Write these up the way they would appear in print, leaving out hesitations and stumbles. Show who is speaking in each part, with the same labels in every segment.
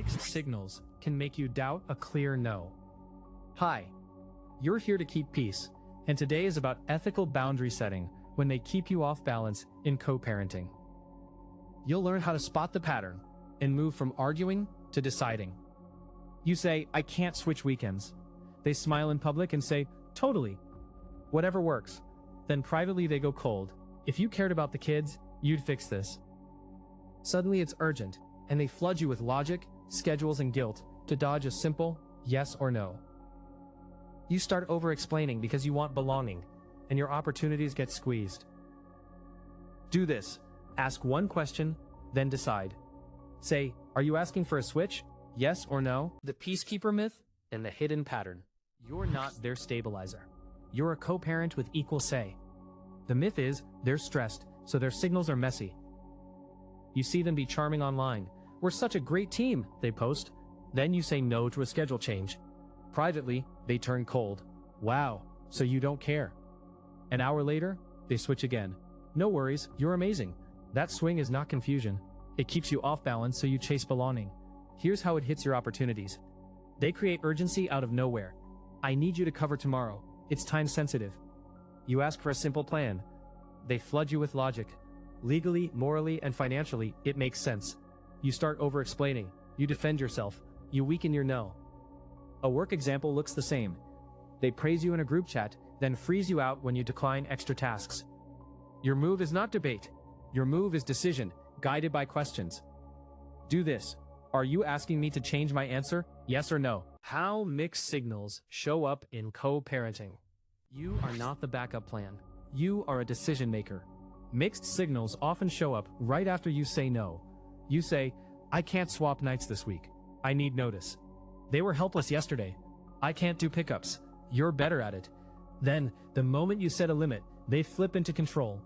Speaker 1: Mixed signals can make you doubt a clear no. Hi, you're here to keep peace, and today is about ethical boundary setting when they keep you off balance in co-parenting. You'll learn how to spot the pattern and move from arguing to deciding. You say, I can't switch weekends. They smile in public and say, totally. Whatever works. Then privately they go cold. If you cared about the kids, you'd fix this. Suddenly it's urgent, and they flood you with logic, schedules, and guilt to dodge a simple yes or no. You start over-explaining because you want belonging, and your opportunities get squeezed. Do this. Ask one question, then decide. Say, are you asking for a switch? Yes or no? The peacekeeper myth and the hidden pattern. You're not their stabilizer. You're a co-parent with equal say. The myth is, they're stressed, so their signals are messy. You see them be charming online. We're such a great team, they post. Then you say no to a schedule change. Privately, they turn cold. Wow, so you don't care. An hour later, they switch again. No worries, you're amazing. That swing is not confusion. It keeps you off balance so you chase belonging. Here's how it hits your opportunities. They create urgency out of nowhere. I need you to cover tomorrow. It's time sensitive. You ask for a simple plan. They flood you with logic. Legally, morally, and financially, it makes sense. You start over-explaining. You defend yourself. You weaken your no. A work example looks the same. They praise you in a group chat, then freeze you out when you decline extra tasks. Your move is not debate. Your move is decision, guided by questions. Do this. Are you asking me to change my answer? Yes or no? How mixed signals show up in co-parenting. You are not the backup plan. You are a decision maker. Mixed signals often show up right after you say no. You say, I can't swap nights this week. I need notice. They were helpless yesterday. I can't do pickups. You're better at it. Then, the moment you set a limit, they flip into control.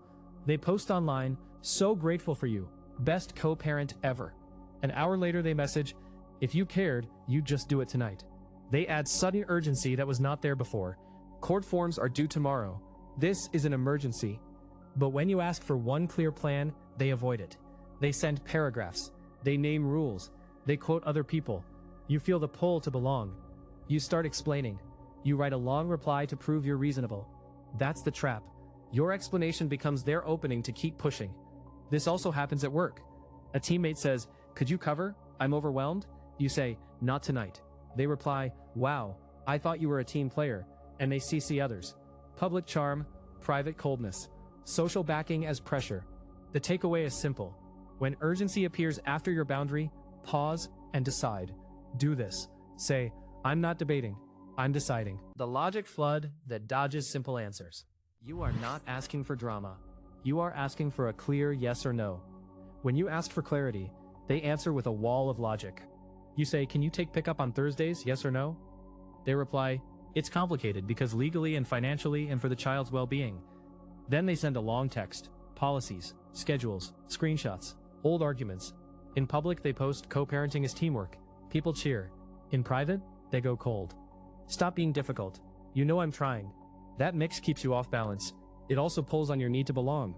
Speaker 1: They post online, so grateful for you. Best co-parent ever. An hour later they message, if you cared, you'd just do it tonight. They add sudden urgency that was not there before. Court forms are due tomorrow. This is an emergency. But when you ask for one clear plan, they avoid it. They send paragraphs. They name rules. They quote other people. You feel the pull to belong. You start explaining. You write a long reply to prove you're reasonable. That's the trap. Your explanation becomes their opening to keep pushing. This also happens at work. A teammate says, could you cover? I'm overwhelmed. You say, not tonight. They reply, wow, I thought you were a team player. And they CC others. Public charm, private coldness. Social backing as pressure. The takeaway is simple. When urgency appears after your boundary, pause and decide. Do this. Say, I'm not debating. I'm deciding. The logic flood that dodges simple answers. You are not asking for drama. You are asking for a clear yes or no. When you ask for clarity, they answer with a wall of logic. You say, can you take pickup on Thursdays, yes or no? They reply, it's complicated because legally and financially and for the child's well-being. Then they send a long text, policies, schedules, screenshots, old arguments. In public, they post co-parenting is teamwork. People cheer. In private, they go cold. Stop being difficult. You know I'm trying. That mix keeps you off balance. It also pulls on your need to belong.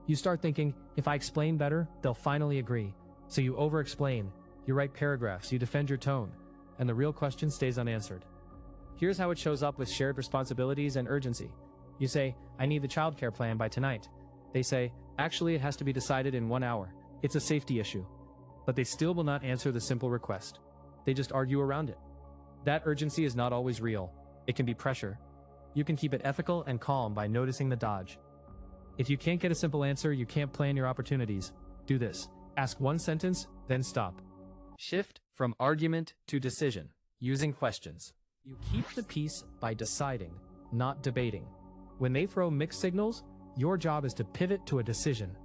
Speaker 1: You start thinking, if I explain better, they'll finally agree. So you over-explain. You write paragraphs, you defend your tone, and the real question stays unanswered. Here's how it shows up with shared responsibilities and urgency. You say, I need the childcare plan by tonight. They say, actually it has to be decided in 1 hour. It's a safety issue. But they still will not answer the simple request. They just argue around it. That urgency is not always real. It can be pressure. You can keep it ethical and calm by noticing the dodge. If you can't get a simple answer, you can't plan your opportunities. Do this. Ask one sentence, then stop. Shift from argument to decision, using questions. You keep the peace by deciding, not debating. When they throw mixed signals, your job is to pivot to a decision.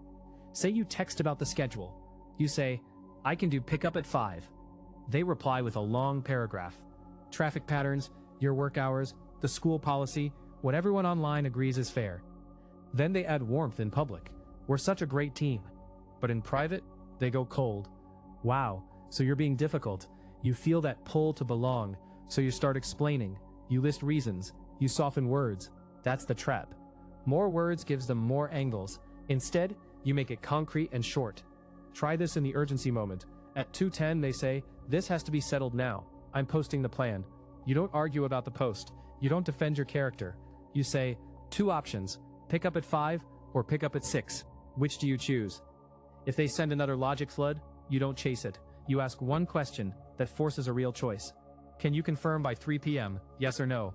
Speaker 1: Say you text about the schedule. You say, I can do pickup at 5. They reply with a long paragraph. Traffic patterns, your work hours, the school policy, what everyone online agrees is fair. Then they add warmth in public. We're such a great team. But in private, they go cold. Wow, so you're being difficult. You feel that pull to belong, so you start explaining. You list reasons. You soften words. That's the trap. More words gives them more angles. Instead, you make it concrete and short. Try this in the urgency moment. At 2:10, they say, This has to be settled now. I'm posting the plan. You don't argue about the post. You don't defend your character. You say, 2 options, pick up at 5 or pick up at 6. Which do you choose? If they send another logic flood, you don't chase it. You ask one question that forces a real choice. Can you confirm by 3 p.m., yes or no?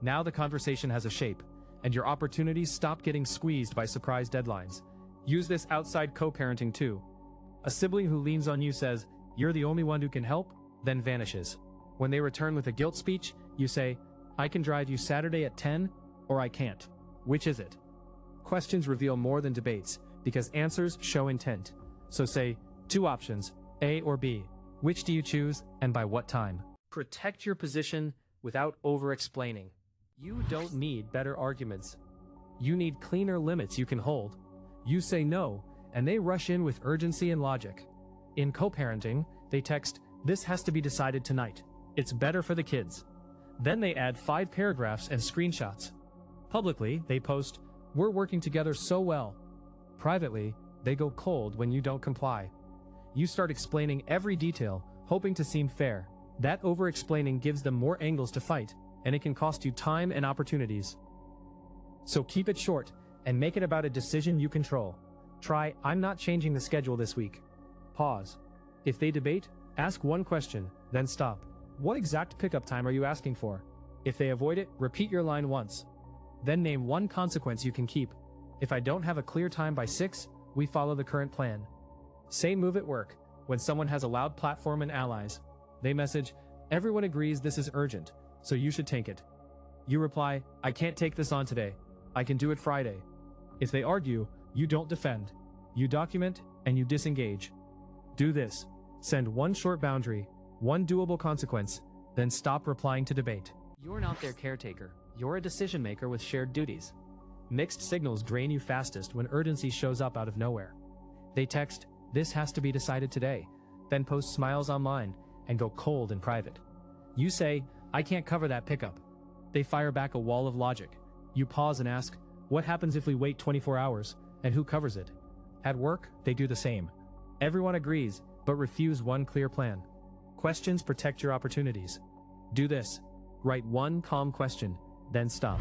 Speaker 1: Now the conversation has a shape, and your opportunities stop getting squeezed by surprise deadlines. Use this outside co-parenting too. A sibling who leans on you says, "You're the only one who can help," then vanishes. When they return with a guilt speech, you say, "I can drive you Saturday at 10, or I can't. Which is it?" Questions reveal more than debates, because answers show intent. So say, 2 options, A or B. Which do you choose, and by what time? Protect your position without over-explaining. You don't need better arguments. You need cleaner limits you can hold. You say no, and they rush in with urgency and logic. In co-parenting, they text, "This has to be decided tonight. It's better for the kids." Then they add 5 paragraphs and screenshots. Publicly, they post, "We're working together so well." Privately, they go cold when you don't comply. You start explaining every detail, hoping to seem fair. That over-explaining gives them more angles to fight, and it can cost you time and opportunities. So keep it short, and make it about a decision you control. Try, "I'm not changing the schedule this week." Pause. If they debate, ask one question, then stop. "What exact pickup time are you asking for?" If they avoid it, repeat your line once. Then name one consequence you can keep. "If I don't have a clear time by 6, we follow the current plan." Same move at work, when someone has a loud platform and allies. They message, "Everyone agrees this is urgent, so you should take it." You reply, "I can't take this on today. I can do it Friday." If they argue, you don't defend. You document, and you disengage. Do this. Send one short boundary, one doable consequence, then stop replying to debate. You're not their caretaker. You're a decision maker with shared duties. Mixed signals drain you fastest when urgency shows up out of nowhere. They text, "This has to be decided today," then post smiles online and go cold in private. You say, "I can't cover that pickup." They fire back a wall of logic. You pause and ask, "What happens if we wait 24 hours, and who covers it?" At work, they do the same. Everyone agrees, but refuse one clear plan. Questions protect your opportunities. Do this. Write one calm question, then stop.